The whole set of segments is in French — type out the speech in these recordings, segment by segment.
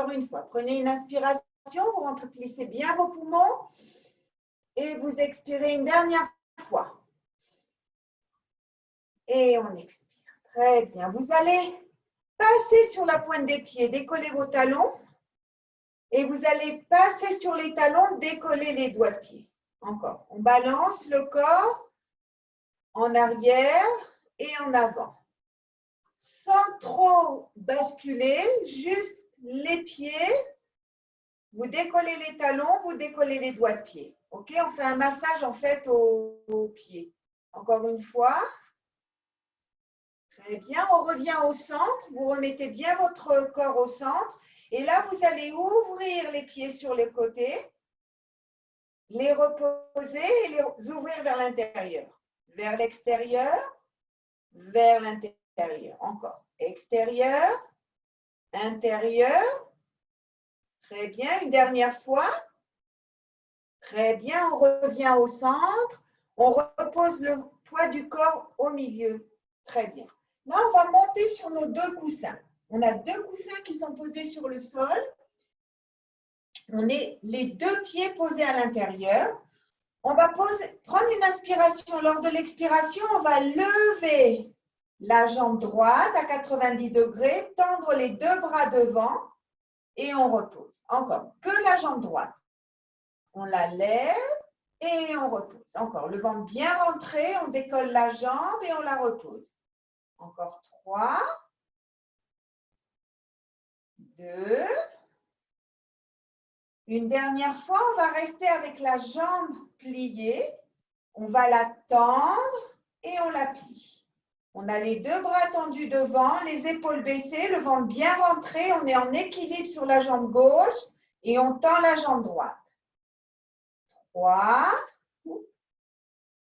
une fois. Prenez une inspiration, vous remplissez bien vos poumons et vous expirez une dernière fois. Et on expire. Très bien. Vous allez passer sur la pointe des pieds, décoller vos talons. Et vous allez passer sur les talons, décoller les doigts de pied. Encore. On balance le corps en arrière et en avant. Sans trop basculer, juste les pieds. Vous décollez les talons, vous décollez les doigts de pied. OK? On fait un massage en fait aux pieds. Encore une fois. Très bien. On revient au centre. Vous remettez bien votre corps au centre. Et là, vous allez ouvrir les pieds sur le côté, les reposer et les ouvrir vers l'intérieur. Vers l'extérieur, vers l'intérieur. Encore. Extérieur, intérieur. Très bien. Une dernière fois. Très bien. On revient au centre. On repose le poids du corps au milieu. Très bien. Là, on va monter sur nos deux coussins. On a deux coussins qui sont posés sur le sol. On est les deux pieds posés à l'intérieur. On va prendre une inspiration. Lors de l'expiration, on va lever la jambe droite à 90 degrés, tendre les deux bras devant et on repose. Encore, que la jambe droite. On la lève et on repose. Encore, le ventre bien rentré, on décolle la jambe et on la repose. Encore 3, 2. Une dernière fois, on va rester avec la jambe pliée. On va la tendre et on la plie. On a les deux bras tendus devant, les épaules baissées, le ventre bien rentré. On est en équilibre sur la jambe gauche et on tend la jambe droite. 3,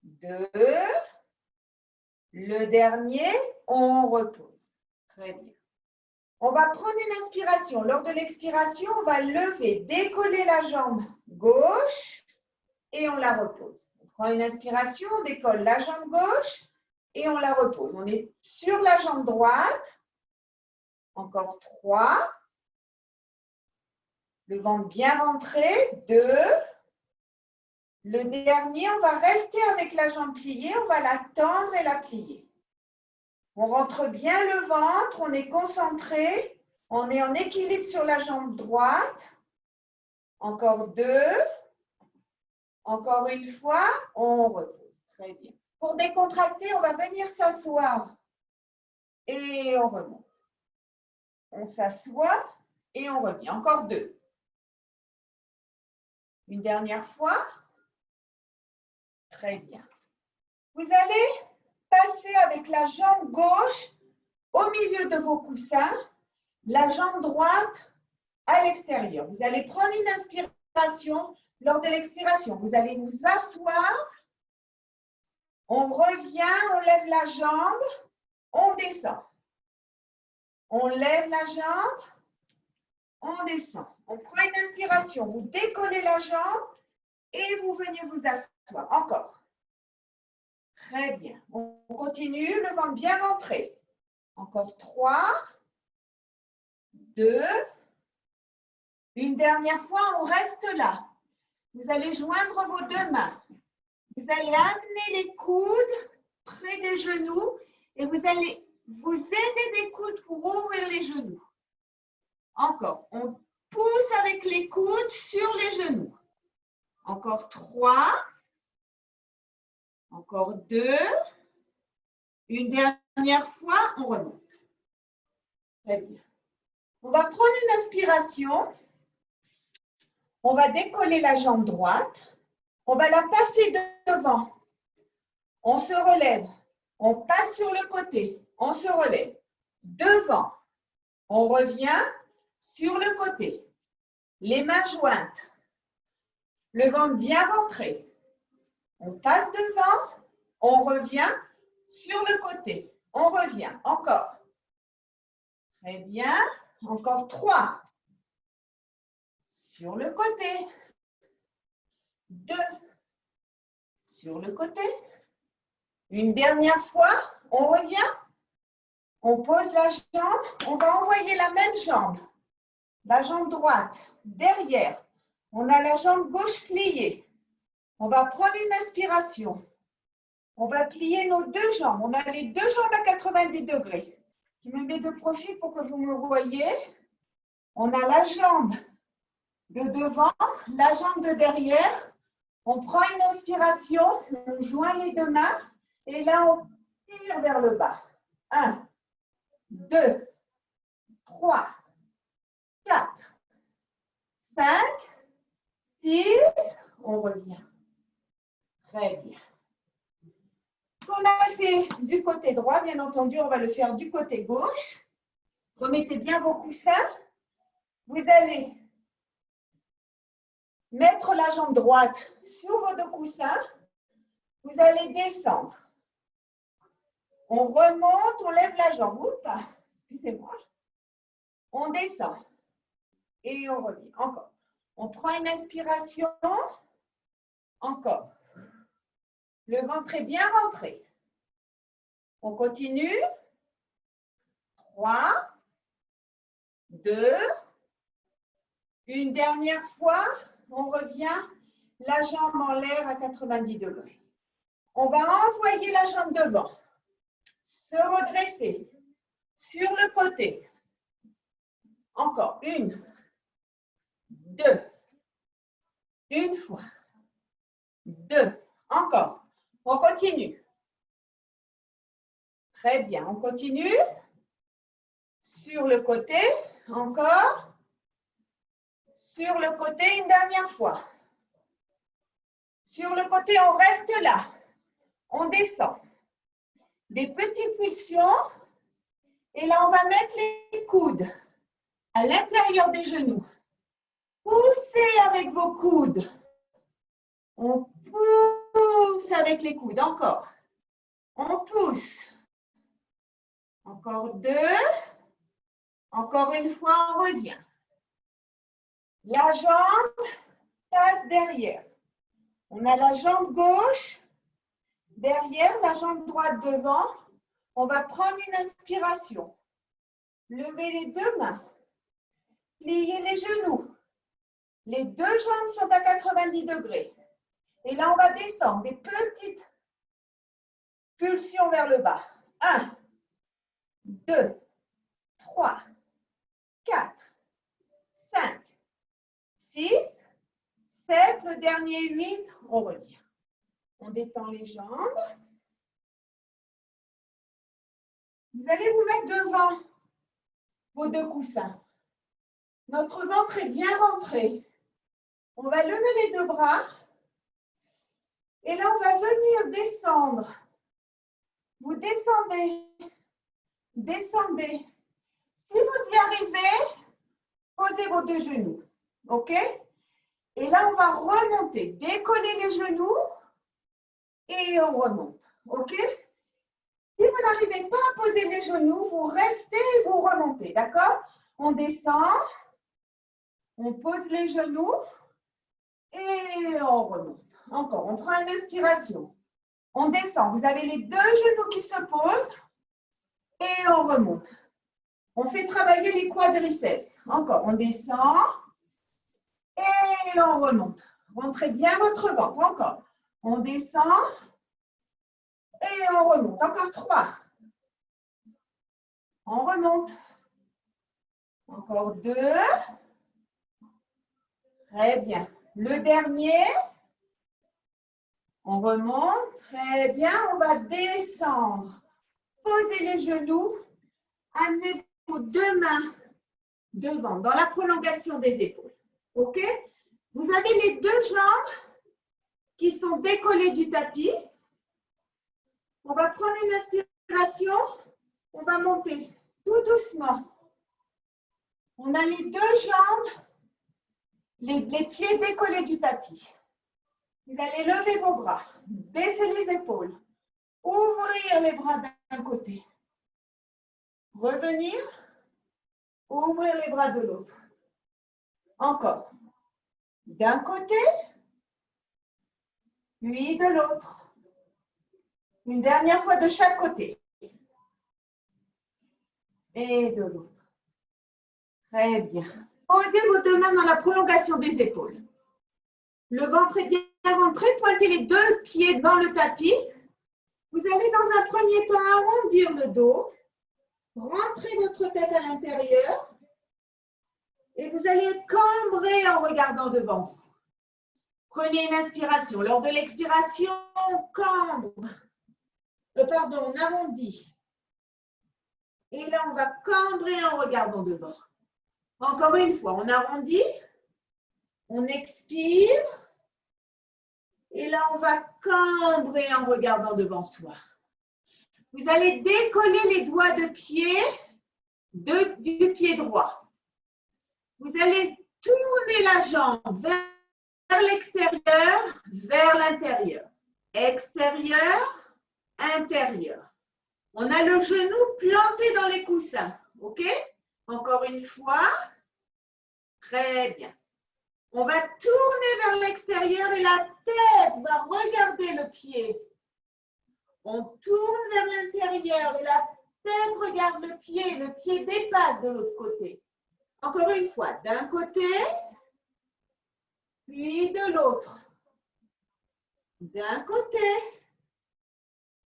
2. Le dernier, on repose. Très bien. On va prendre une inspiration. Lors de l'expiration, on va lever, décoller la jambe gauche et on la repose. On prend une inspiration, on décolle la jambe gauche et on la repose. On est sur la jambe droite. Encore 3. Le ventre bien rentré. 2. Le dernier, on va rester avec la jambe pliée. On va la tendre et la plier. On rentre bien le ventre, on est concentré. On est en équilibre sur la jambe droite. Encore 2. Encore une fois, on repose. Très bien. Pour décontracter, on va venir s'asseoir et on remonte. On s'assoit et on revient. Encore 2. Une dernière fois. Très bien. Vous allez passer avec la jambe gauche au milieu de vos coussins, la jambe droite à l'extérieur. Vous allez prendre une inspiration. Lors de l'expiration, vous allez vous asseoir. On revient, on lève la jambe, on descend. On lève la jambe, on descend. On prend une inspiration, vous décollez la jambe et vous venez vous asseoir. Encore. Très bien. On continue, le ventre bien rentré. Encore 3, 2. Une dernière fois, on reste là. Vous allez joindre vos deux mains. Vous allez amener les coudes près des genoux et vous allez vous aider des coudes pour ouvrir les genoux. Encore, on pousse avec les coudes sur les genoux. Encore 3. Encore 2. Une dernière fois, on remonte. Très bien. On va prendre une inspiration. On va décoller la jambe droite. On va la passer devant. On se relève. On passe sur le côté. On se relève. Devant. On revient sur le côté. Les mains jointes. Le ventre bien rentré. On passe devant. On revient sur le côté. On revient. Encore. Très bien. Encore 3. Sur le côté. 2. Sur le côté. Une dernière fois, on revient. On pose la jambe. On va envoyer la même jambe la jambe droite derrière. On a la jambe gauche pliée. On va prendre une inspiration. On va plier nos deux jambes. On a les deux jambes à 90 degrés. Je me mets de profil pour que vous me voyez. On a la jambe de devant, la jambe de derrière. On prend une inspiration, on joint les deux mains et là on tire vers le bas. 1, 2, 3, 4, 5, 6. On revient. Très bien. On a fait du côté droit, bien entendu, on va le faire du côté gauche. Remettez bien vos coussins. Vous allez mettre la jambe droite sur vos deux coussins. Vous allez descendre. On remonte, on lève la jambe. Oups, excusez-moi. On descend. Et on revient. Encore. On prend une inspiration. Encore. Le ventre est bien rentré. On continue. 3, 2, une dernière fois. On revient. La jambe en l'air à 90 degrés. On va envoyer la jambe devant. Se redresser. Sur le côté. Encore. 1, 2. Une fois. 2. Encore. On continue. Très bien. On continue. Sur le côté. Encore. Sur le côté une dernière fois. Sur le côté, on reste là. On descend. Des petites pulsions. Et là, on va mettre les coudes à l'intérieur des genoux. Poussez avec vos coudes. On pousse avec les coudes. Encore. On pousse. Encore 2. Encore une fois, on revient. La jambe passe derrière. On a la jambe gauche derrière, la jambe droite devant. On va prendre une inspiration. Levez les deux mains. Pliez les genoux. Les deux jambes sont à 90 degrés. Et là, on va descendre des petites pulsions vers le bas. 1, 2, 3, 4, 5, 6, 7, le dernier 8, on revient. On détend les jambes. Vous allez vous mettre devant vos deux coussins. Notre ventre est bien rentré. On va lever les deux bras. Et là, on va venir descendre. Vous descendez. Descendez. Si vous y arrivez, posez vos deux genoux. OK? Et là, on va remonter. Décoller les genoux et on remonte. OK? Si vous n'arrivez pas à poser les genoux, vous restez et vous remontez. D'accord? On descend. On pose les genoux et on remonte. Encore, on prend une inspiration. On descend. Vous avez les deux genoux qui se posent et on remonte. On fait travailler les quadriceps. Encore, on descend et on remonte. Rentrez bien votre ventre. Encore, on descend et on remonte. Encore 3. On remonte. Encore 2. Très bien. Le dernier. On remonte. Très bien. On va descendre. Posez les genoux. Amenez vos deux mains devant, dans la prolongation des épaules. OK? Vous avez les deux jambes qui sont décollées du tapis. On va prendre une inspiration. On va monter tout doucement. On a les deux jambes, les pieds décollés du tapis. Vous allez lever vos bras, baisser les épaules, ouvrir les bras d'un côté. Revenir, ouvrir les bras de l'autre. Encore. D'un côté, puis de l'autre. Une dernière fois de chaque côté. Et de l'autre. Très bien. Posez vos deux mains dans la prolongation des épaules. Le ventre est bien rentré. Pointez les deux pieds dans le tapis. Vous allez dans un premier temps arrondir le dos. Rentrez votre tête à l'intérieur. Et vous allez être cambré en regardant devant vous. Prenez une inspiration. Lors de l'expiration, on cambre. On arrondit. Et là, on va cambrer en regardant devant. Encore une fois, on arrondit. On expire. Et là, on va cambrer en regardant devant soi. Vous allez décoller les doigts de pied du pied droit. Vous allez tourner la jambe vers l'extérieur, vers l'intérieur. Extérieur, intérieur. On a le genou planté dans les coussins. OK? Encore une fois. Très bien. On va tourner vers l'extérieur et la tête va regarder le pied. On tourne vers l'intérieur et la tête regarde le pied dépasse de l'autre côté. Encore une fois, d'un côté, puis de l'autre. D'un côté,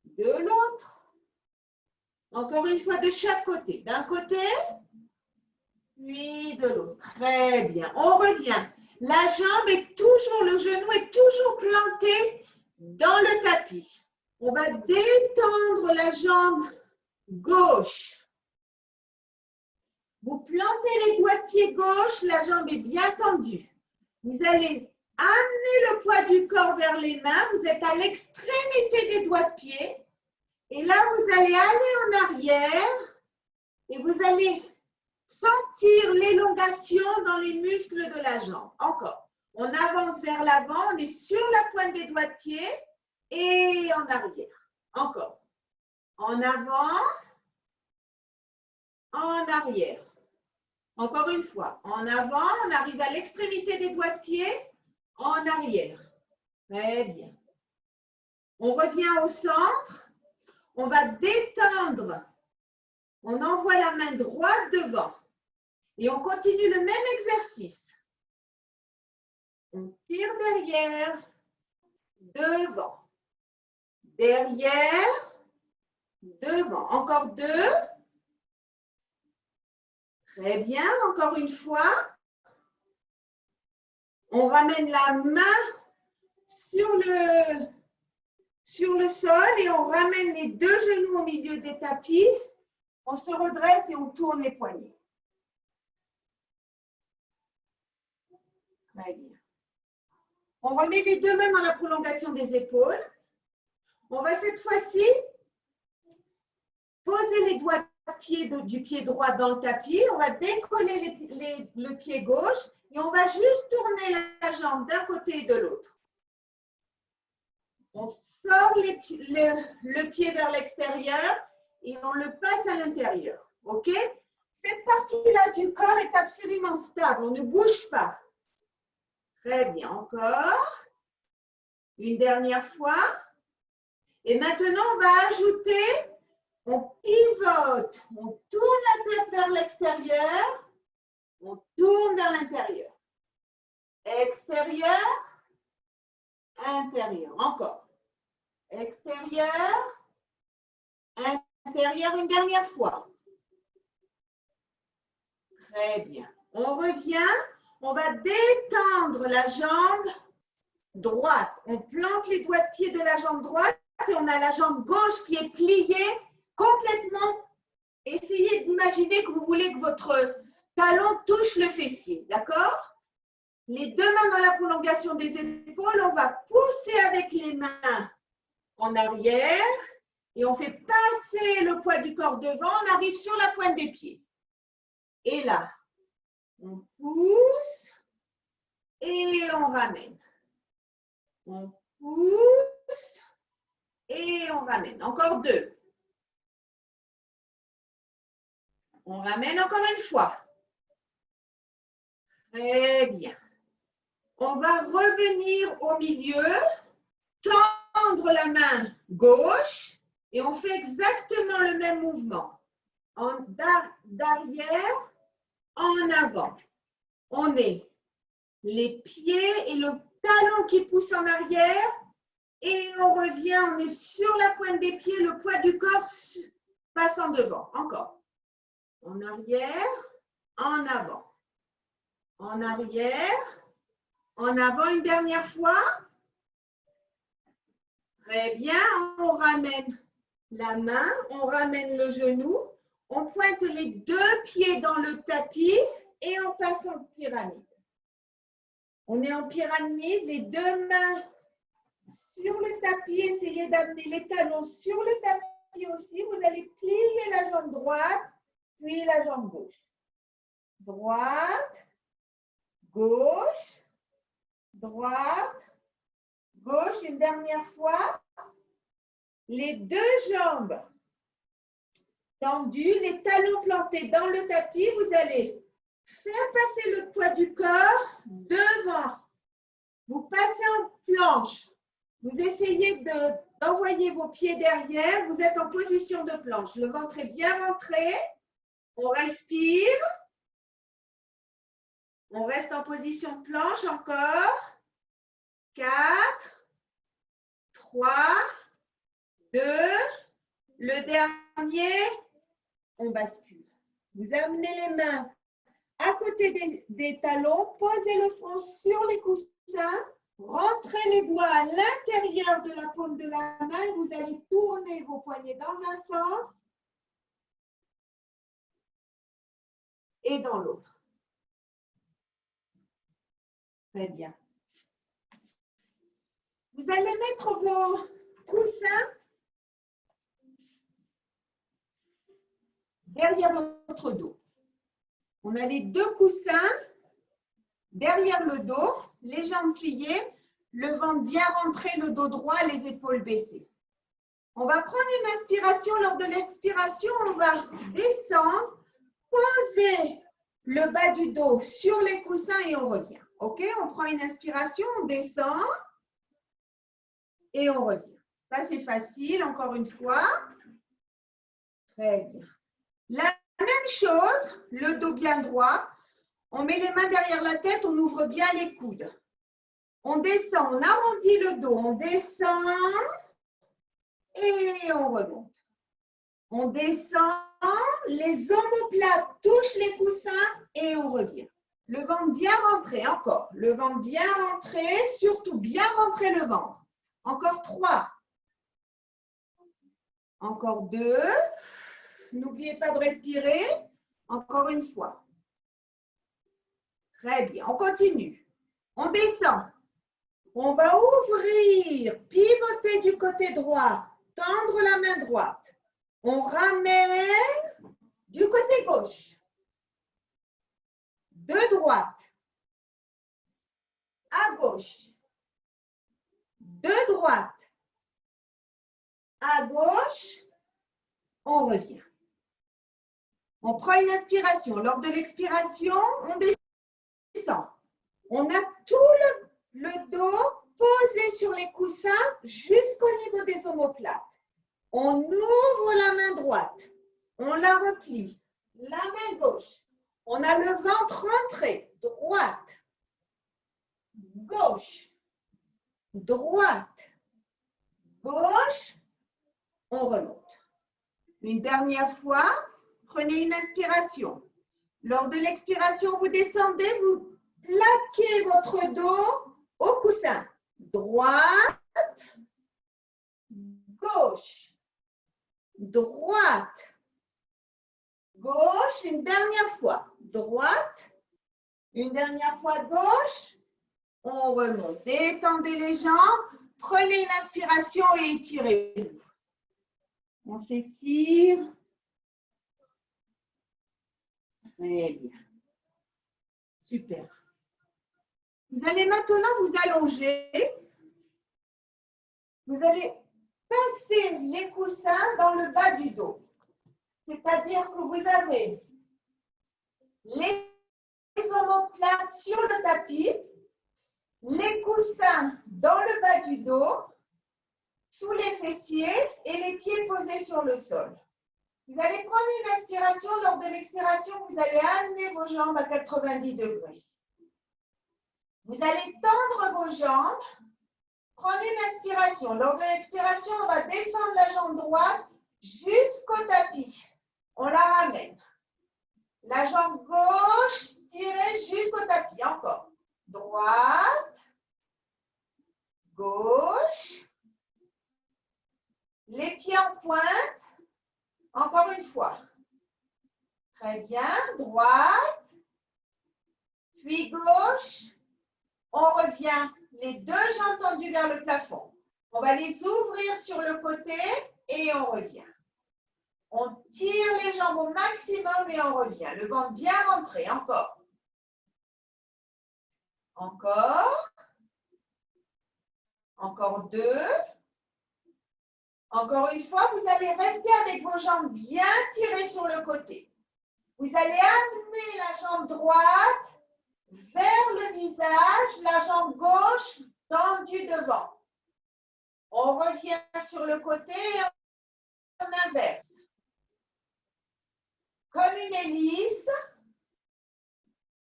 de l'autre. Encore une fois, de chaque côté. D'un côté, puis de l'autre. Très bien. On revient. La jambe est toujours, le genou est toujours planté dans le tapis. On va détendre la jambe gauche. Vous plantez les doigts de pied gauche, la jambe est bien tendue. Vous allez amener le poids du corps vers les mains. Vous êtes à l'extrémité des doigts de pied. Et là, vous allez aller en arrière et vous allez sentir l'élongation dans les muscles de la jambe. Encore. On avance vers l'avant, on est sur la pointe des doigts de pied et en arrière. Encore. En avant, en arrière. Encore une fois. En avant, on arrive à l'extrémité des doigts de pied, en arrière. Très bien. On revient au centre. On va détendre. On envoie la main droite devant. Et on continue le même exercice. On tire derrière, devant. Derrière, devant. Encore deux. Très bien. Encore une fois. On ramène la main sur le sol et on ramène les deux genoux au milieu des tapis. On se redresse et on tourne les poignets. Très bien. On remet les deux mains dans la prolongation des épaules. On va cette fois-ci poser les doigts de pied du pied droit dans le tapis. On va décoller le pied gauche et on va juste tourner la jambe d'un côté et de l'autre. On sort le pied vers l'extérieur et on le passe à l'intérieur. OK? Cette partie-là du corps est absolument stable. On ne bouge pas. Très bien. Encore. Une dernière fois. Et maintenant, on va ajouter, on pivote. On tourne la tête vers l'extérieur. On tourne vers l'intérieur. Extérieur. Intérieur. Encore. Extérieur. Intérieur. Une dernière fois. Très bien. On revient. On va détendre la jambe droite. On plante les doigts de pied de la jambe droite et on a la jambe gauche qui est pliée complètement. Essayez d'imaginer que vous voulez que votre talon touche le fessier. D'accord? Les deux mains dans la prolongation des épaules. On va pousser avec les mains en arrière et on fait passer le poids du corps devant. On arrive sur la pointe des pieds. Et là, on pousse et on ramène. On pousse et on ramène. Encore deux. On ramène encore une fois. Très bien. On va revenir au milieu, tendre la main gauche et on fait exactement le même mouvement. D'arrière en avant. on est les pieds et le talon qui pousse en arrière et on revient, on est sur la pointe des pieds, le poids du corps passe en devant. Encore. En arrière, en avant. En arrière, en avant une dernière fois. Très bien, on ramène la main, on ramène le genou, on pointe les deux pieds dans le tapis et on passe en pyramide. On est en pyramide, les deux mains sur le tapis, essayez d'amener les talons sur le tapis aussi. Vous allez plier la jambe droite, puis la jambe gauche. Droite, gauche, droite, gauche. Une dernière fois. Les deux jambes tendues, les talons plantés dans le tapis. Vous allez faire passer le poids du corps devant. Vous passez en planche. Vous essayez d'envoyer vos pieds derrière. Vous êtes en position de planche. Le ventre est bien rentré. On respire. On reste en position de planche encore. 4, 3, 2. Le dernier, on bascule. Vous amenez les mains à côté des talons. Posez le front sur les coussins. Rentrez les doigts à l'intérieur de la paume de la main et vous allez tourner vos poignets dans un sens et dans l'autre. Très bien. Vous allez mettre vos coussins derrière votre dos. On a les deux coussins derrière le dos, les jambes pliées, le ventre bien rentré, le dos droit, les épaules baissées. On va prendre une inspiration. Lors de l'expiration, on va descendre, poser le bas du dos sur les coussins et on revient. OK? On prend une inspiration, on descend et on revient. Ça, c'est facile. Encore une fois. Très bien. La même chose, le dos bien droit. On met les mains derrière la tête, on ouvre bien les coudes. On descend, on arrondit le dos, on descend et on remonte. On descend, les omoplates touchent les coussins et on revient. Le ventre bien rentré, encore. Le ventre bien rentré, surtout bien rentrer le ventre. Encore 3. Encore 2. N'oubliez pas de respirer. Encore une fois. Très bien, on continue. On descend. On va ouvrir, pivoter du côté droit, tendre la main droite. On ramène du côté gauche. De droite. À gauche. De droite. À gauche. On revient. On prend une inspiration. Lors de l'expiration, on descend. On a tout le dos posé sur les coussins jusqu'au niveau des omoplates. On ouvre la main droite. On la replie. La main gauche. On a le ventre rentré. Droite. Gauche. Droite. Gauche. On remonte. Une dernière fois, prenez une inspiration. Lors de l'expiration, vous descendez, vous plaquez votre dos au coussin. Droite, gauche, droite, gauche. Une dernière fois. Droite, une dernière fois gauche. On remonte. Détendez les jambes. Prenez une inspiration et étirez-vous. On s'étire. Très bien. Super. Vous allez maintenant vous allonger. Vous allez passer les coussins dans le bas du dos. C'est-à-dire que vous avez les omoplates sur le tapis, les coussins dans le bas du dos, sous les fessiers et les pieds posés sur le sol. Vous allez prendre une inspiration. Lors de l'expiration, vous allez amener vos jambes à 90 degrés. Vous allez tendre vos jambes. Prenez une inspiration. Lors de l'expiration, on va descendre la jambe droite jusqu'au tapis. On la ramène. La jambe gauche, tirez jusqu'au tapis. Encore. Droite. Gauche. Les pieds en pointe. Encore une fois. Très bien. Droite. Puis gauche. On revient. Les deux jambes tendues vers le plafond. On va les ouvrir sur le côté et on revient. On tire les jambes au maximum et on revient. Le ventre bien rentré. Encore. Encore. Encore deux. Encore une fois, vous allez rester avec vos jambes bien tirées sur le côté. Vous allez amener la jambe droite vers le visage, la jambe gauche tendue devant. On revient sur le côté et on inverse. Comme une hélice,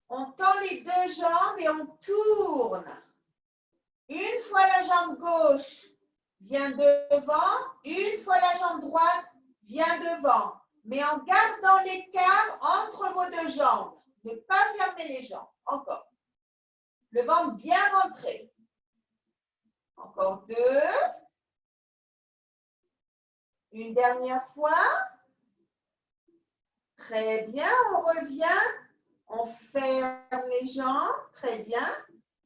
on tend les deux jambes et on tourne. Une fois la jambe gauche vient devant, une fois la jambe droite vient devant. Mais en gardant l'écart entre vos deux jambes. Ne pas fermer les jambes. Encore. Le ventre bien rentré. Encore deux. Une dernière fois. Très bien. On revient. On ferme les jambes. Très bien.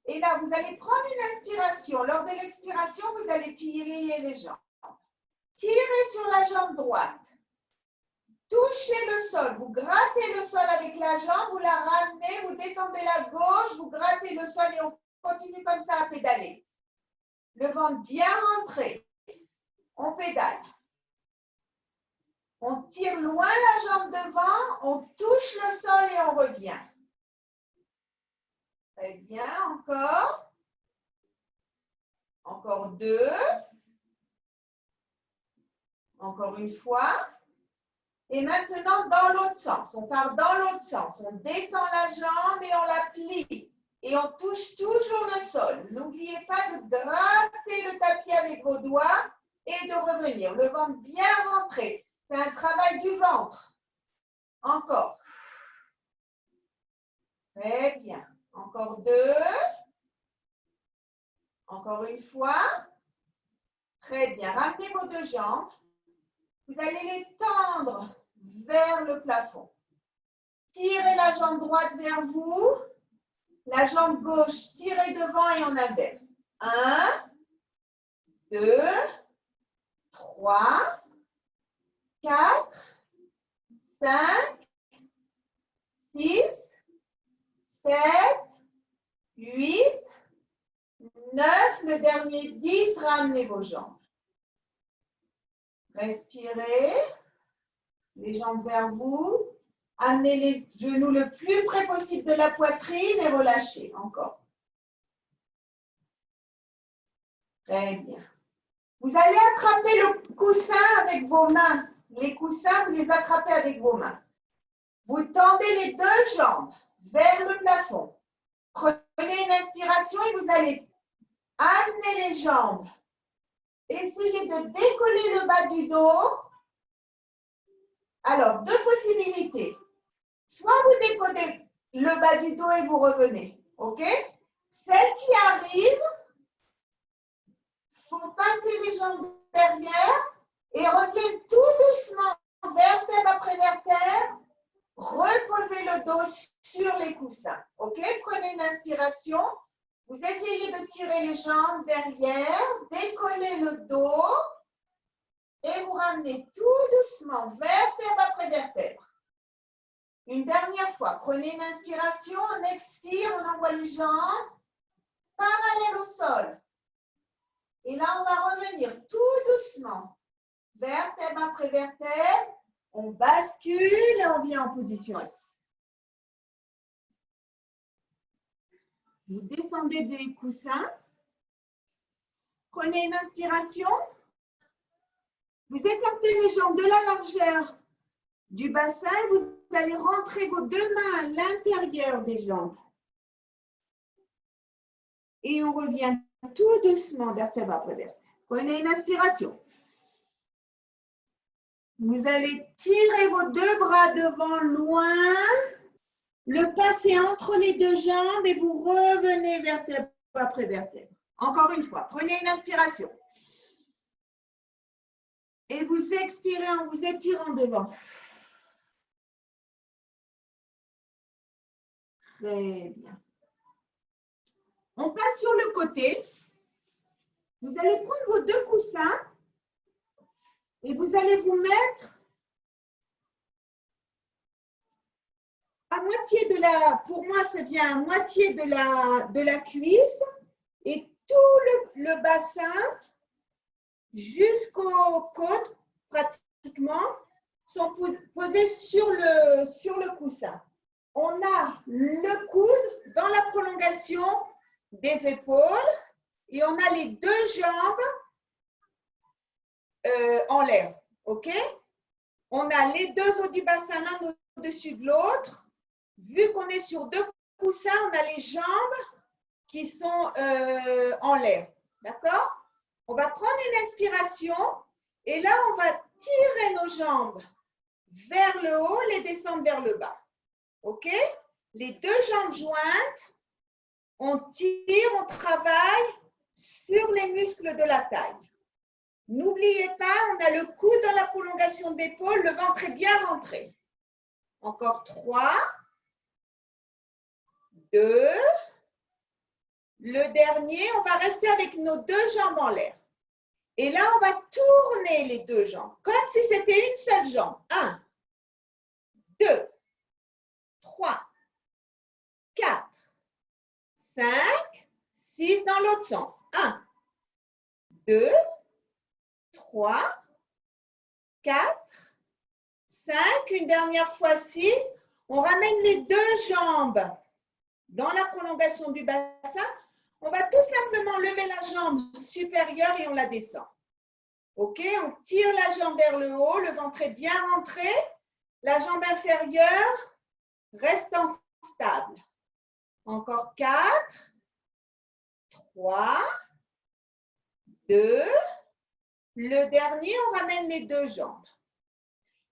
Et là, vous allez prendre une inspiration. Lors de l'expiration, vous allez plier les jambes. Tirez sur la jambe droite. Touchez le sol, vous grattez le sol avec la jambe, vous la ramenez, vous détendez la gauche, vous grattez le sol et on continue comme ça à pédaler. Le ventre bien rentré. On pédale. On tire loin la jambe devant, on touche le sol et on revient. Très bien, encore. Encore deux. Encore une fois. Et maintenant, dans l'autre sens. On part dans l'autre sens. On détend la jambe et on la plie. Et on touche toujours le sol. N'oubliez pas de gratter le tapis avec vos doigts et de revenir. Le ventre bien rentré. C'est un travail du ventre. Encore. Très bien. Encore deux. Encore une fois. Très bien. Ramenez vos deux jambes. Vous allez les tendre vers le plafond. Tirez la jambe droite vers vous. La jambe gauche, tirez devant et on inverse. 1, 2, 3, 4, 5, 6, 7, 8, 9, le dernier 10, ramenez vos jambes. Respirez, les jambes vers vous. Amenez les genoux le plus près possible de la poitrine et relâchez. Encore. Très bien. Vous allez attraper le coussin avec vos mains. Les coussins, vous les attrapez avec vos mains. Vous tendez les deux jambes vers le plafond. Prenez une inspiration et vous allez amener les jambes. Essayez de décoller le bas du dos. Alors, deux possibilités. Soit vous décollez le bas du dos et vous revenez. OK? Celles qui arrivent, font passer les jambes derrière et reviennent tout doucement, vertèbre après vertèbre. Reposez le dos sur les coussins. OK? Prenez une inspiration. Vous essayez de tirer les jambes derrière, décoller le dos et vous ramenez tout doucement, vertèbre après vertèbre. Une dernière fois, prenez une inspiration, on expire, on envoie les jambes parallèles au sol. Et là, on va revenir tout doucement, vertèbre après vertèbre. On bascule et on vient en position assise. Vous descendez des coussins. Prenez une inspiration. Vous écartez les jambes de la largeur du bassin. Vous allez rentrer vos deux mains à l'intérieur des jambes. Et on revient tout doucement, vertèbre après vertèbre. Prenez une inspiration. Vous allez tirer vos deux bras devant loin. Le passer entre les deux jambes et vous revenez vertèbre après vertèbre. Encore une fois, prenez une inspiration. Et vous expirez en vous étirant devant. Très bien. On passe sur le côté. Vous allez prendre vos deux coussins et vous allez vous mettre à moitié de la, pour moi, ça vient à moitié de la cuisse et tout le bassin jusqu'aux côtes, pratiquement, sont posés sur le coussin. On a le coude dans la prolongation des épaules et on a les deux jambes en l'air. OK? On a les deux os du bassin l'un au-dessus de l'autre. Vu qu'on est sur deux coussins, on a les jambes qui sont en l'air. D'accord? On va prendre une inspiration et là, on va tirer nos jambes vers le haut, les descendre vers le bas. OK? Les deux jambes jointes, on tire, on travaille sur les muscles de la taille. N'oubliez pas, on a le coude dans la prolongation d'épaule, le ventre est bien rentré. Encore 3, 2, le dernier, on va rester avec nos deux jambes en l'air. Et là, on va tourner les deux jambes, comme si c'était une seule jambe. 1, 2, 3, 4, 5, 6 dans l'autre sens. 1, 2, 3, 4, 5, une dernière fois 6. On ramène les deux jambes dans la prolongation du bassin. On va tout simplement lever la jambe supérieure et on la descend. OK? On tire la jambe vers le haut, le ventre est bien rentré. La jambe inférieure reste stable. Encore 4, 3, 2. Le dernier, on ramène les deux jambes.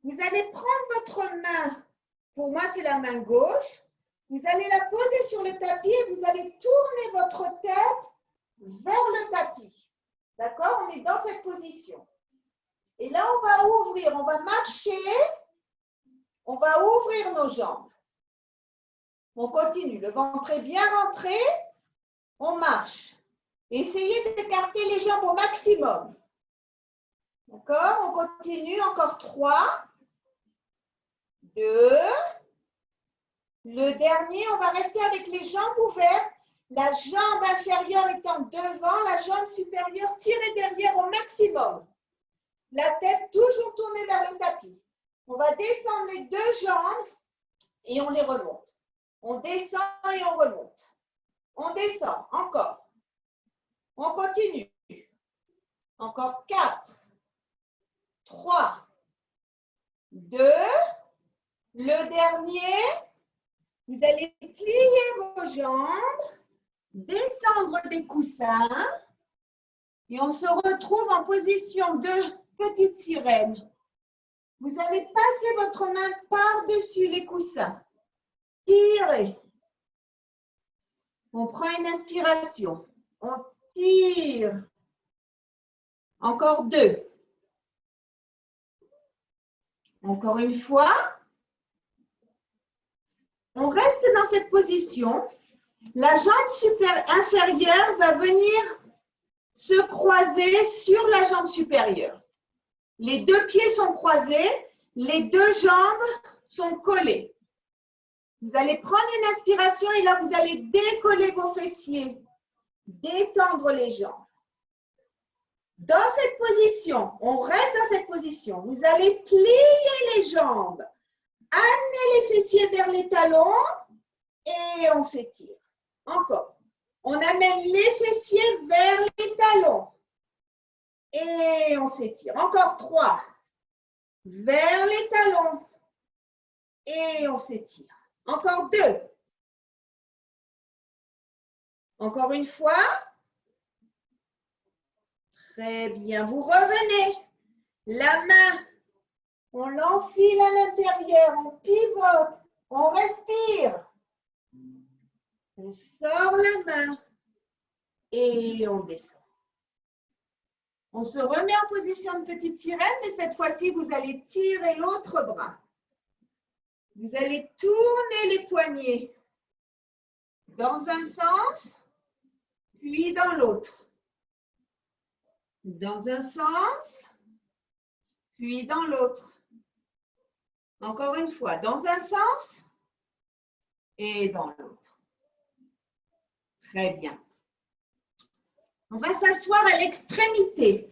Vous allez prendre votre main, pour moi c'est la main gauche, vous allez la poser sur le tapis et vous allez tourner votre tête vers le tapis. D'accord? On est dans cette position. Et là, on va ouvrir, on va marcher, on va ouvrir nos jambes. On continue, le ventre est bien rentré, on marche. Essayez d'écarter les jambes au maximum. D'accord? On continue, encore 3, 2. Le dernier, on va rester avec les jambes ouvertes, la jambe inférieure étant devant, la jambe supérieure tirée derrière au maximum. La tête toujours tournée vers le tapis. On va descendre les deux jambes et on les remonte. On descend et on remonte. On descend, encore. On continue. Encore 4, 3, 2. Le dernier, vous allez plier vos jambes, descendre des coussins et on se retrouve en position de petite sirène. Vous allez passer votre main par-dessus les coussins. Tirez. On prend une inspiration. On tire. Encore 2. Encore une fois. On reste dans cette position. La jambe inférieure va venir se croiser sur la jambe supérieure. Les deux pieds sont croisés, les deux jambes sont collées. Vous allez prendre une inspiration et là, vous allez décoller vos fessiers, détendre les jambes. Dans cette position, on reste dans cette position. Vous allez plier les jambes, amener les fessiers vers les talons et on s'étire. Encore. On amène les fessiers vers les talons et on s'étire. Encore 3. Vers les talons et on s'étire. Encore 2. Encore une fois. Très bien. Vous revenez. La main, on l'enfile à l'intérieur, on pivote, on respire. On sort la main et on descend. On se remet en position de petite sirène, mais cette fois-ci, vous allez tirer l'autre bras. Vous allez tourner les poignets dans un sens, puis dans l'autre. Dans un sens, puis dans l'autre. Encore une fois, dans un sens et dans l'autre. Très bien. On va s'asseoir à l'extrémité.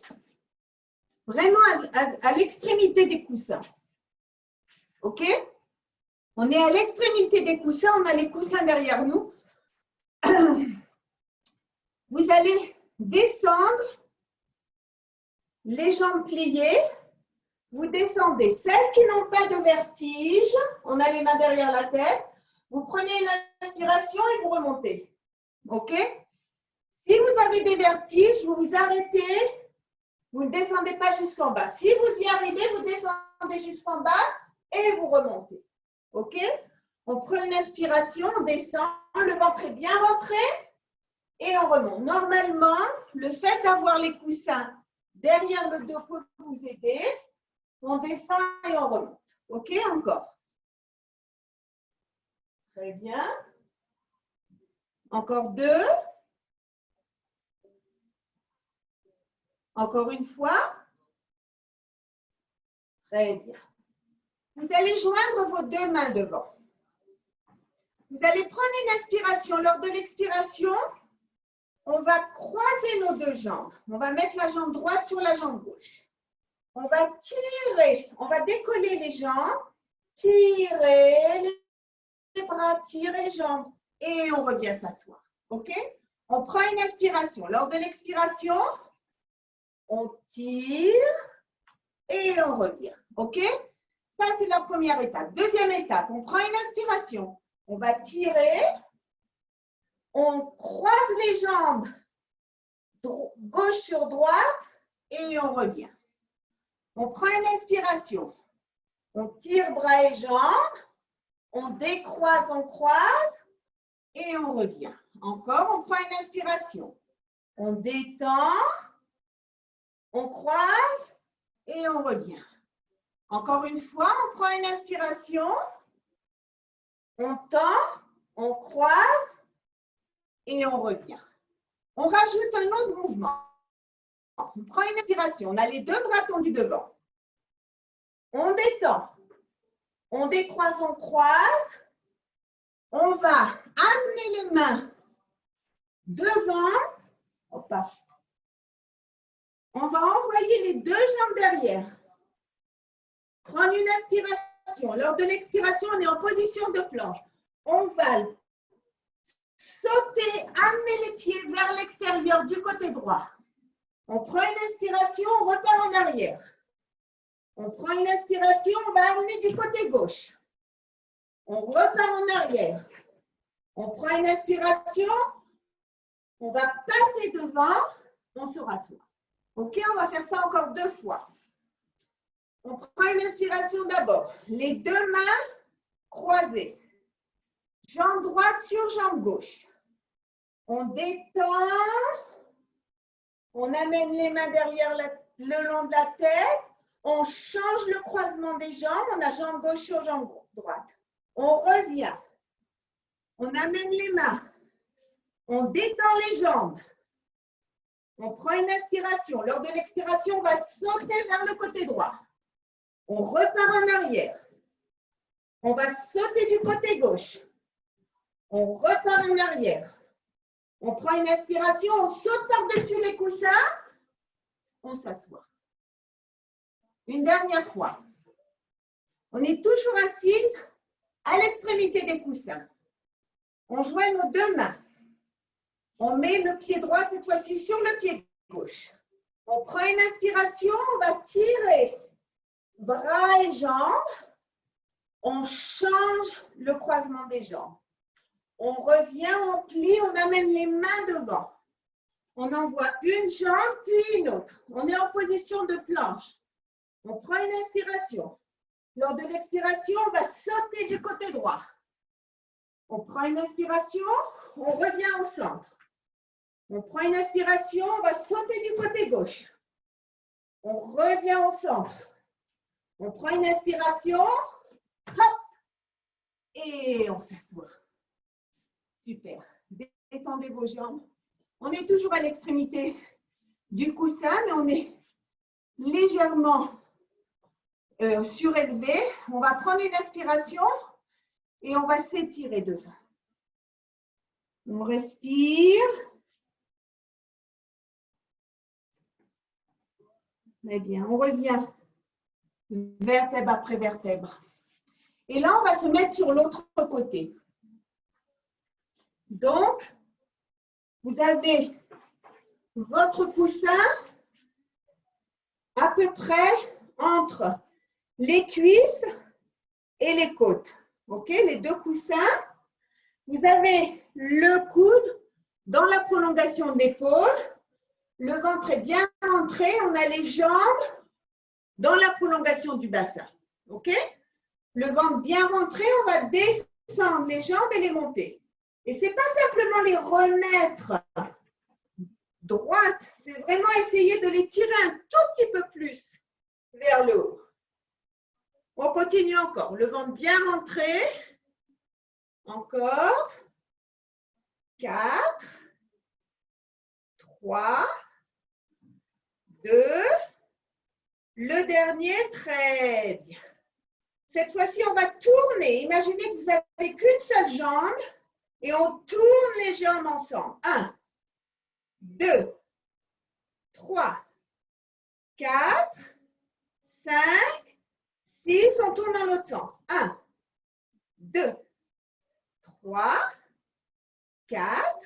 Vraiment à l'extrémité des coussins. OK? On est à l'extrémité des coussins, on a les coussins derrière nous. Vous allez descendre, les jambes pliées. Vous descendez. Celles qui n'ont pas de vertige, on a les mains derrière la tête. Vous prenez une inspiration et vous remontez. OK? Si vous avez des vertiges, vous vous arrêtez. Vous ne descendez pas jusqu'en bas. Si vous y arrivez, vous descendez jusqu'en bas et vous remontez. OK? On prend une inspiration, on descend, le ventre est bien rentré et on remonte. Normalement, le fait d'avoir les coussins derrière le dos peut vous aider. On descend et on remonte. OK? Encore. Très bien. Encore 2. Encore une fois. Très bien. Vous allez joindre vos 2 mains devant. Vous allez prendre une inspiration. Lors de l'expiration, on va croiser nos 2 jambes. On va mettre la jambe droite sur la jambe gauche. On va tirer, on va décoller les jambes, tirer les bras, tirer les jambes et on revient s'asseoir. OK? On prend une inspiration. Lors de l'expiration, on tire et on revient. OK? Ça, c'est la première étape. Deuxième étape, on prend une inspiration. On va tirer, on croise les jambes gauche sur droite et on revient. On prend une inspiration. On tire bras et jambes. On décroise, on croise et on revient. Encore, on prend une inspiration. On détend, on croise et on revient. Encore une fois, on prend une inspiration. On tend, on croise et on revient. On rajoute un autre mouvement. On prend une inspiration. On a les 2 bras tendus devant. On détend. On décroise, on croise. On va amener les mains devant. Opa. On va envoyer les 2 jambes derrière. Prendre une inspiration. Lors de l'expiration, on est en position de planche. On va sauter, amener les pieds vers l'extérieur du côté droit. On prend une inspiration, on repart en arrière. On prend une inspiration, on va amener du côté gauche. On repart en arrière. On prend une inspiration, on va passer devant, on se rassoit. OK, on va faire ça encore 2 fois. On prend une inspiration d'abord. Les 2 mains croisées. Jambe droite sur jambe gauche. On détend. On amène les mains derrière le long de la tête. On change le croisement des jambes. On a jambe gauche sur jambe droite. On revient. On amène les mains. On détend les jambes. On prend une inspiration. Lors de l'expiration, on va sauter vers le côté droit. On repart en arrière. On va sauter du côté gauche. On repart en arrière. On prend une inspiration, on saute par-dessus les coussins. On s'assoit. Une dernière fois. On est toujours assise à l'extrémité des coussins. On joint nos 2 mains. On met le pied droit cette fois-ci sur le pied gauche. On prend une inspiration, on va tirer bras et jambes. On change le croisement des jambes. On revient, on plie, on amène les mains devant. On envoie une jambe, puis une autre. On est en position de planche. On prend une inspiration. Lors de l'expiration, on va sauter du côté droit. On prend une inspiration, on revient au centre. On prend une inspiration, on va sauter du côté gauche. On revient au centre. On prend une inspiration, hop, et on s'assoit. Super. Détendez vos jambes. On est toujours à l'extrémité du coussin, mais on est légèrement surélevé. On va prendre une inspiration et on va s'étirer devant. On respire. Très bien. On revient vertèbre après vertèbre. Et là, on va se mettre sur l'autre côté. Donc, vous avez votre coussin à peu près entre les cuisses et les côtes. OK? Les deux coussins. Vous avez le coude dans la prolongation de l'épaule. Le ventre est bien rentré. On a les jambes dans la prolongation du bassin. OK? Le ventre bien rentré, on va descendre les jambes et les monter. Et ce n'est pas simplement les remettre droites, c'est vraiment essayer de les tirer un tout petit peu plus vers le haut. On continue encore. Le ventre bien rentré. Encore. 4, 3, 2. Le dernier, très bien. Cette fois-ci, on va tourner. Imaginez que vous n'avez qu'une seule jambe et on tourne les jambes ensemble. 1, 2, 3, 4, 5, 6. On tourne dans l'autre sens. 1, 2, 3, 4,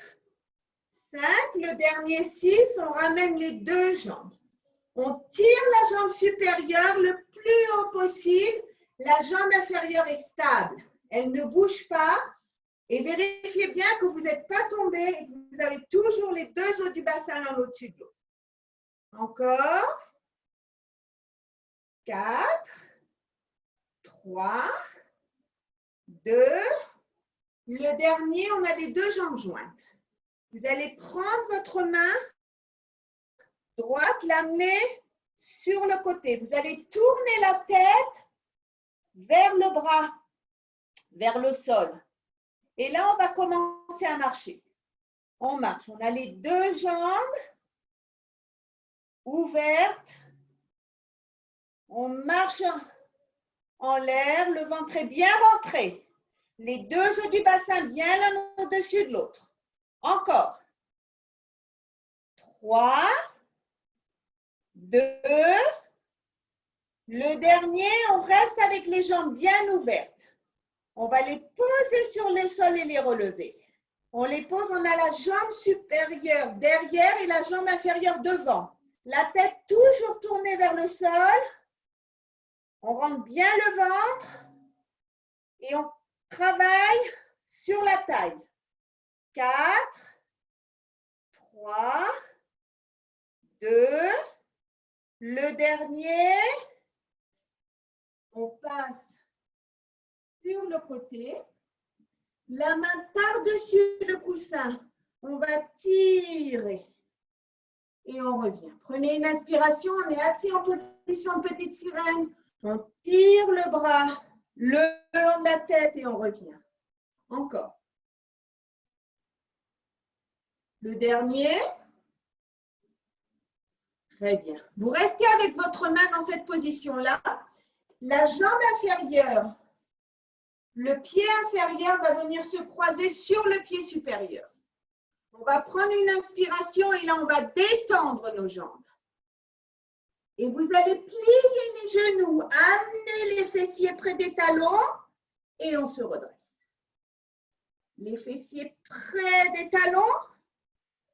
5. Le dernier 6, on ramène les deux jambes. On tire la jambe supérieure le plus haut possible. La jambe inférieure est stable. Elle ne bouge pas. Et vérifiez bien que vous n'êtes pas tombé et que vous avez toujours les deux os du bassin l'un au-dessus de l'autre. Encore. 4, 3, 2. Le dernier, on a les deux jambes jointes. Vous allez prendre votre main droite, l'amener sur le côté. Vous allez tourner la tête vers le bras, vers le sol. Et là, on va commencer à marcher. On marche. On a les deux jambes ouvertes. On marche en l'air. Le ventre est bien rentré. Les deux os du bassin bien l'un au-dessus de l'autre. Encore. 3, 2. Le dernier, on reste avec les jambes bien ouvertes. On va les poser sur le sol et les relever. On les pose, on a la jambe supérieure derrière et la jambe inférieure devant. La tête toujours tournée vers le sol. On rentre bien le ventre et on travaille sur la taille. 4, 3, 2. Le dernier, on passe sur le côté, la main par-dessus le coussin, on va tirer et on revient. Prenez une inspiration, on est assis en position de petite sirène, on tire le bras le long de la tête et on revient. Encore. Le dernier. Très bien. Vous restez avec votre main dans cette position-là. La jambe inférieure, le pied inférieur va venir se croiser sur le pied supérieur. On va prendre une inspiration et là, on va détendre nos jambes. Et vous allez plier les genoux, amener les fessiers près des talons et on se redresse. Les fessiers près des talons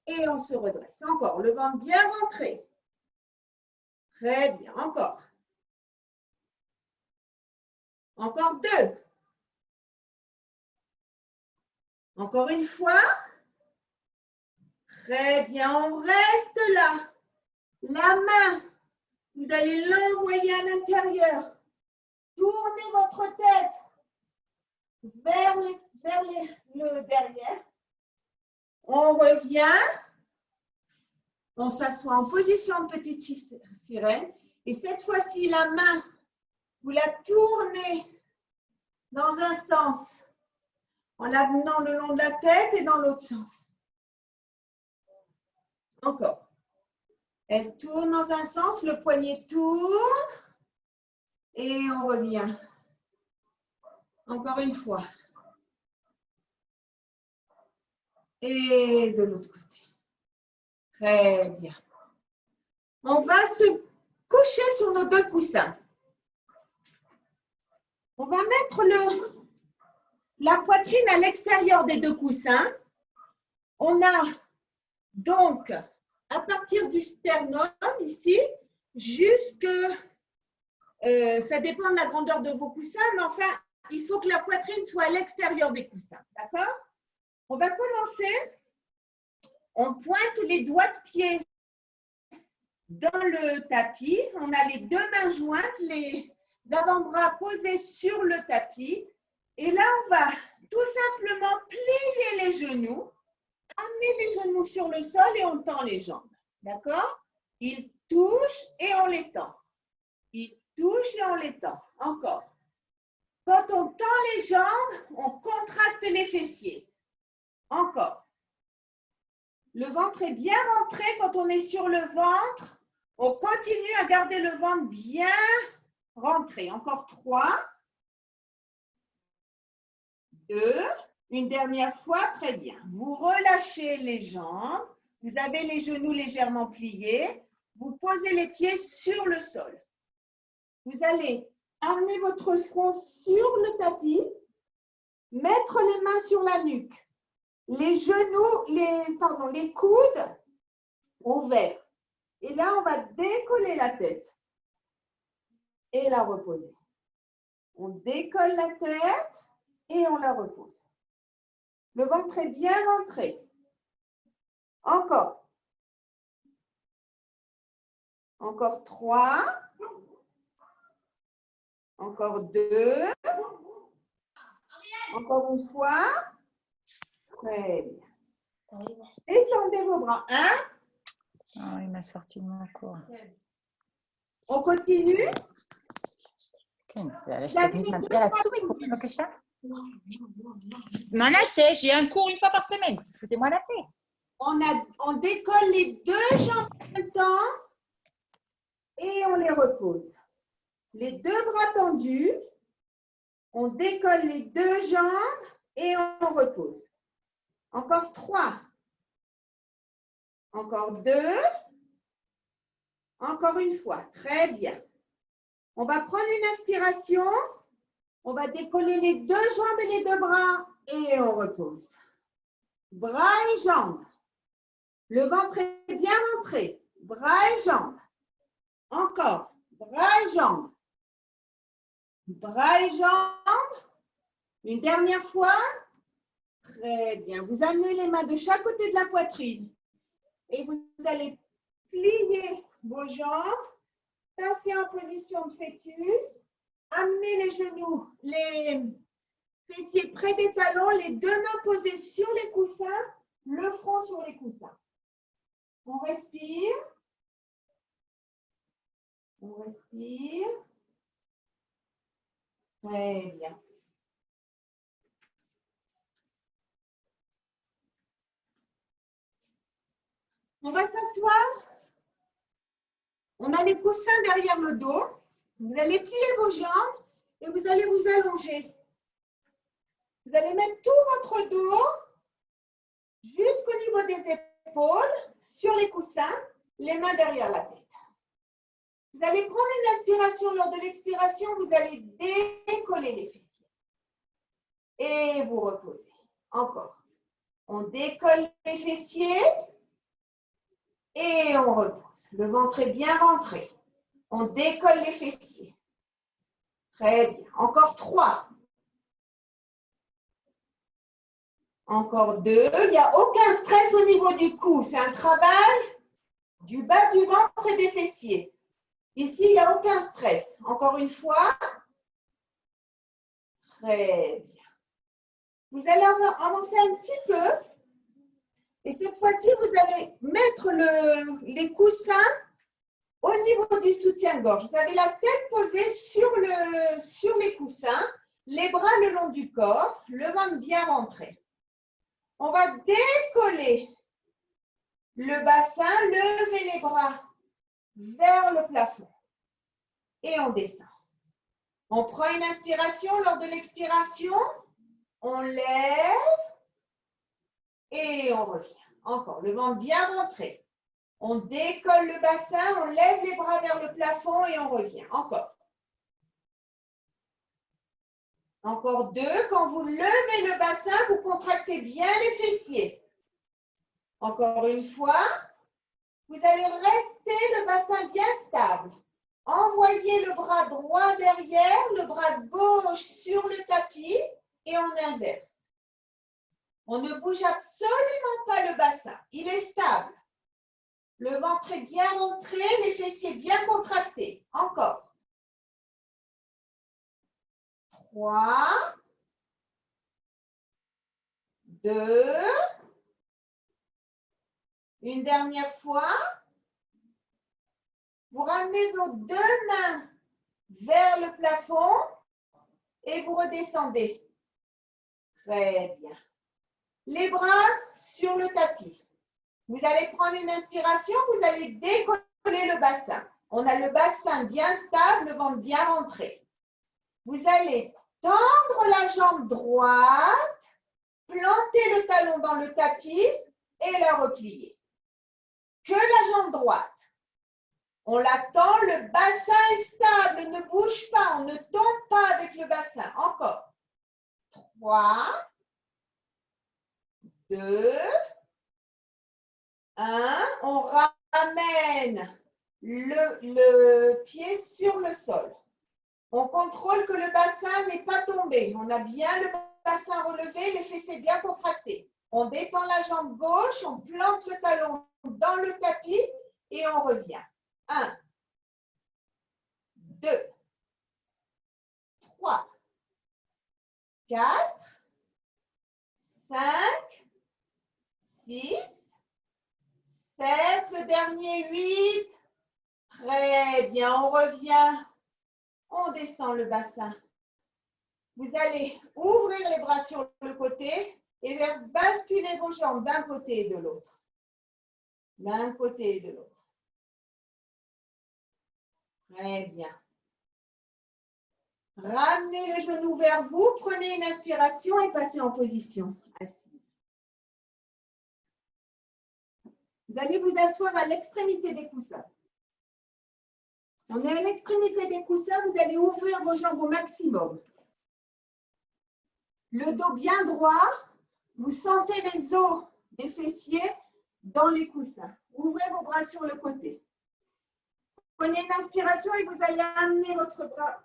et on se redresse. Encore, le ventre bien rentré. Très bien, encore. Encore 2. Encore une fois. Très bien, on reste là. La main, vous allez l'envoyer à l'intérieur. Tournez votre tête vers le derrière. On revient. On s'assoit en position de petite sirène. Et cette fois-ci, la main, vous la tournez dans un sens en l'amenant le long de la tête et dans l'autre sens. Encore. Elle tourne dans un sens, le poignet tourne et on revient. Encore une fois. Et de l'autre côté. Très bien. On va se coucher sur nos deux coussins. On va mettre la poitrine à l'extérieur des deux coussins. On a donc, à partir du sternum, ici, jusque, ça dépend de la grandeur de vos coussins, mais enfin, il faut que la poitrine soit à l'extérieur des coussins. D'accord? On va commencer. On pointe les doigts de pied dans le tapis. On a les deux mains jointes, les avant-bras posés sur le tapis. Et là, on va tout simplement plier les genoux, amener les genoux sur le sol et on tend les jambes. D'accord? Ils touchent et on les tend. Ils touchent et on les tend. Encore. Quand on tend les jambes, on contracte les fessiers. Encore. Le ventre est bien rentré. Quand on est sur le ventre, on continue à garder le ventre bien rentré. Encore 3, 2, une dernière fois, très bien. Vous relâchez les jambes. Vous avez les genoux légèrement pliés. Vous posez les pieds sur le sol. Vous allez amener votre front sur le tapis, mettre les mains sur la nuque. Les genoux, les coudes ouverts. Et là, on va décoller la tête et la reposer. On décolle la tête et on la repose. Le ventre est bien rentré. Encore. Encore 3. Encore 2. Encore une fois. Très bien. Étendez vos bras. 1. Oh, il m'a sorti de mon cours. On continue. J'ai un cours une fois par semaine. Foutez-moi la paix. On décolle les deux jambes en même temps et on les repose. Les deux bras tendus. On décolle les deux jambes et on repose. Encore 3. Encore 2. Encore une fois. Très bien. On va prendre une inspiration. On va décoller les deux jambes et les deux bras et on repose. Bras et jambes. Le ventre est bien rentré. Bras et jambes. Encore. Bras et jambes. Bras et jambes. Une dernière fois. Très bien. Vous amenez les mains de chaque côté de la poitrine. Et vous allez plier vos jambes. Passer en position de fœtus. Amenez les genoux, les fessiers près des talons, les deux mains posées sur les coussins, le front sur les coussins. On respire. On respire. Très bien. On va s'asseoir. On a les coussins derrière le dos. Vous allez plier vos jambes et vous allez vous allonger. Vous allez mettre tout votre dos jusqu'au niveau des épaules, sur les coussins, les mains derrière la tête. Vous allez prendre une inspiration. Lors de l'expiration, vous allez décoller les fessiers. Et vous reposez. Encore. On décolle les fessiers et on repose. Le ventre est bien rentré. On décolle les fessiers. Très bien. Encore 3. Encore 2. Il n'y a aucun stress au niveau du cou. C'est un travail du bas du ventre et des fessiers. Ici, il n'y a aucun stress. Encore une fois. Très bien. Vous allez avancer un petit peu. Et cette fois-ci, vous allez mettre les coussins au niveau du soutien-gorge. Vous avez la tête posée sur les coussins, les bras le long du corps, le ventre bien rentré. On va décoller le bassin, lever les bras vers le plafond et on descend. On prend une inspiration. Lors de l'expiration, on lève et on revient. Encore, le ventre bien rentré. On décolle le bassin, on lève les bras vers le plafond et on revient. Encore. Encore 2. Quand vous levez le bassin, vous contractez bien les fessiers. Encore une fois. Vous allez rester le bassin bien stable. Envoyez le bras droit derrière, le bras gauche sur le tapis et on inverse. On ne bouge absolument pas le bassin. Il est stable. Le ventre est bien rentré, les fessiers bien contractés. Encore. 3, 2. Une dernière fois. Vous ramenez vos 2 mains vers le plafond et vous redescendez. Très bien. Les bras sur le tapis. Vous allez prendre une inspiration, vous allez décoller le bassin. On a le bassin bien stable, le ventre bien rentré. Vous allez tendre la jambe droite, planter le talon dans le tapis et la replier. Que la jambe droite. On la tend, le bassin est stable, ne bouge pas, on ne tombe pas avec le bassin. Encore. 3, 2, 1. On ramène le pied sur le sol. On contrôle que le bassin n'est pas tombé. On a bien le bassin relevé, les fessiers bien contractés. On détend la jambe gauche, on plante le talon dans le tapis et on revient. 1, 2, 3, 4, 5, 6, 7, le dernier 8. Très bien, on revient. On descend le bassin. Vous allez ouvrir les bras sur le côté et faire basculer vos jambes d'un côté et de l'autre. D'un côté et de l'autre. Très bien. Ramenez les genoux vers vous, prenez une inspiration et passez en position assise. Vous allez vous asseoir à l'extrémité des coussins. On est à l'extrémité des coussins, vous allez ouvrir vos jambes au maximum. Le dos bien droit, vous sentez les os des fessiers dans les coussins. Ouvrez vos bras sur le côté. Prenez une inspiration et vous allez amener votre bras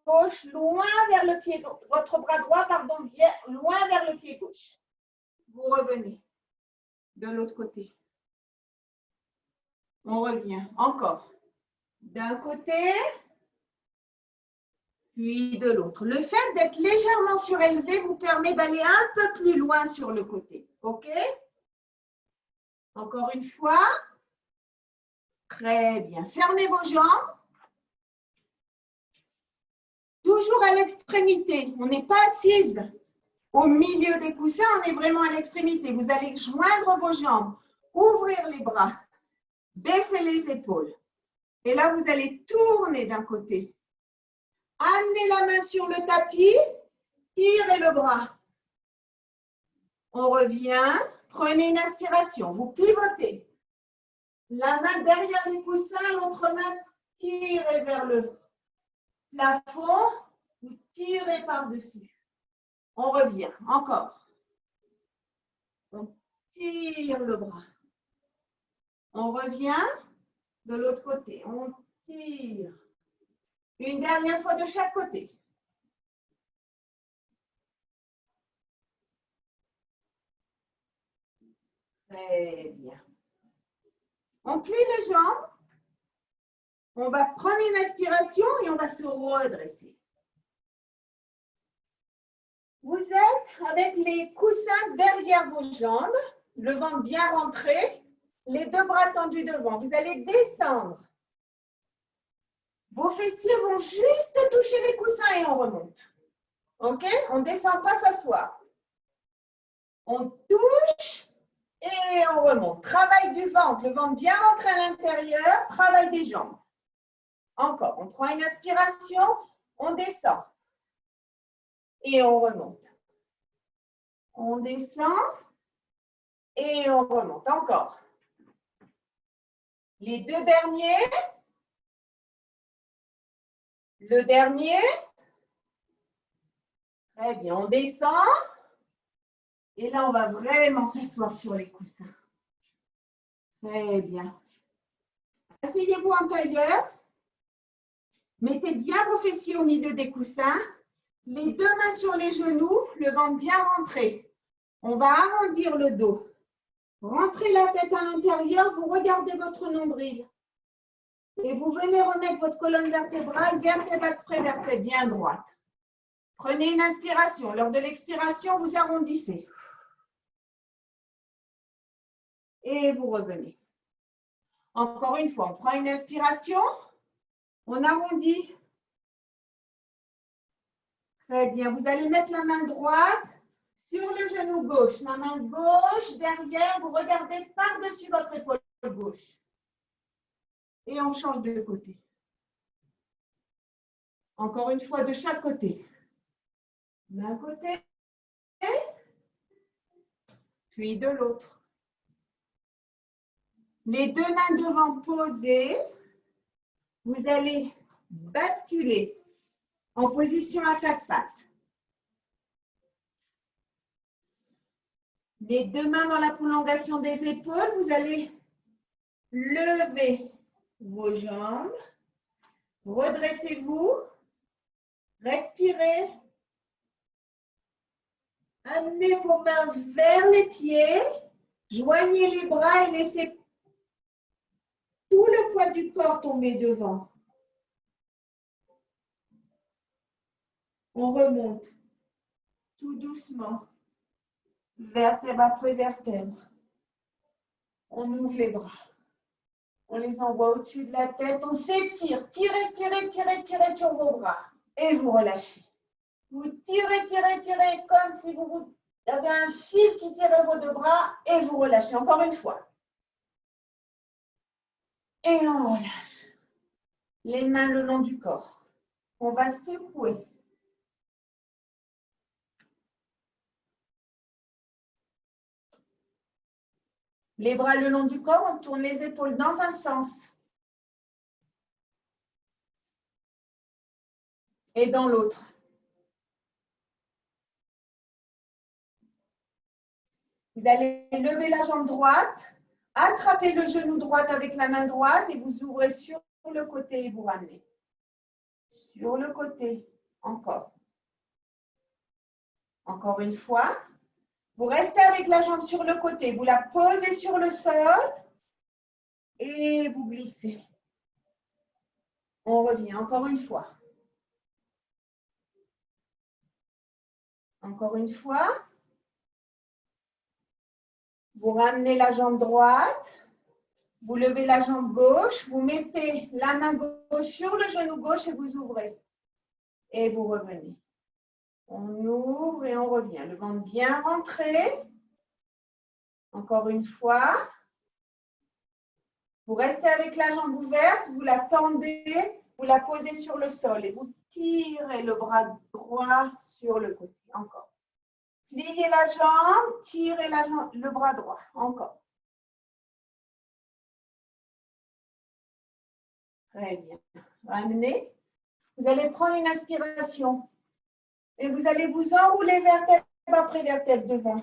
gauche loin vers le pied, votre bras droit, pardon, loin vers le pied gauche. Vous revenez de l'autre côté. On revient encore. D'un côté, puis de l'autre. Le fait d'être légèrement surélevé vous permet d'aller un peu plus loin sur le côté. OK? Encore une fois. Très bien. Fermez vos jambes. Toujours à l'extrémité. On n'est pas assise au milieu des coussins, on est vraiment à l'extrémité. Vous allez joindre vos jambes, ouvrir les bras, baisser les épaules. Et là, vous allez tourner d'un côté. Amenez la main sur le tapis, tirez le bras. On revient, prenez une inspiration, vous pivotez. La main derrière les coussins, l'autre main tirez vers le plafond, vous tirez par-dessus. On revient, encore. On tire le bras. On revient de l'autre côté. On tire. Une dernière fois de chaque côté. Très bien. On plie les jambes. On va prendre une inspiration et on va se redresser. Vous êtes avec les coussins derrière vos jambes, le ventre bien rentré, les deux bras tendus devant. Vous allez descendre. Vos fessiers vont juste toucher les coussins et on remonte. OK? On ne descend pas s'asseoir. On touche et on remonte. Travail du ventre, le ventre bien rentré à l'intérieur, travail des jambes. Encore, on prend une inspiration, on descend et on remonte. On descend et on remonte. Encore. Les deux derniers. Le dernier. Très bien, on descend. Et là, on va vraiment s'asseoir sur les coussins. Très bien. Asseyez-vous en tailleur. Mettez bien vos fessiers au milieu des coussins. Les deux mains sur les genoux, le ventre bien rentré. On va arrondir le dos. Rentrez la tête à l'intérieur, vous regardez votre nombril. Et vous venez remettre votre colonne vertébrale, vertèbre après vertèbre, bien droite. Prenez une inspiration. Lors de l'expiration, vous arrondissez. Et vous revenez. Encore une fois, on prend une inspiration. On arrondit. Très bien. Vous allez mettre la main droite sur le genou gauche. La main gauche derrière. Vous regardez par-dessus votre épaule gauche. Et on change de côté. Encore une fois, de chaque côté. D'un côté. Puis de l'autre. Les deux mains devant posées. Vous allez basculer en position à quatre pattes. Les deux mains dans la prolongation des épaules. Vous allez lever vos jambes. Redressez-vous. Respirez. Amenez vos mains vers les pieds. Joignez les bras et laissez tout le poids du corps tomber devant. On remonte tout doucement, vertèbre après vertèbre. On ouvre les bras. On les envoie au-dessus de la tête. On s'étire. Tirez, tirez, tirez, tirez sur vos bras. Et vous relâchez. Vous tirez, tirez, tirez comme si vous avez un fil qui tirait vos deux bras. Et vous relâchez. Encore une fois. Et on relâche. Les mains le long du corps. On va secouer. Les bras le long du corps, on tourne les épaules dans un sens. Et dans l'autre. Vous allez lever la jambe droite, attraper le genou droit avec la main droite et vous ouvrez sur le côté et vous ramenez. Sur le côté, encore. Encore une fois. Vous restez avec la jambe sur le côté, vous la posez sur le sol et vous glissez. On revient encore une fois. Encore une fois. Vous ramenez la jambe droite, vous levez la jambe gauche, vous mettez la main gauche sur le genou gauche et vous ouvrez. Et vous revenez. On ouvre et on revient. Le ventre bien rentré. Encore une fois. Vous restez avec la jambe ouverte, vous la tendez, vous la posez sur le sol et vous tirez le bras droit sur le côté. Encore. Pliez la jambe, tirez le bras droit. Encore. Très bien. Ramenez. Vous allez prendre une inspiration. Et vous allez vous enrouler vertèbre après vertèbre devant.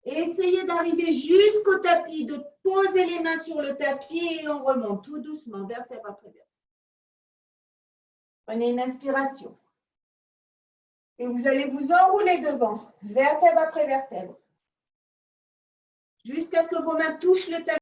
Et essayez d'arriver jusqu'au tapis, de poser les mains sur le tapis et on remonte tout doucement, vertèbre après vertèbre. Prenez une inspiration. Et vous allez vous enrouler devant, vertèbre après vertèbre. jusqu'à ce que vos mains touchent le tapis.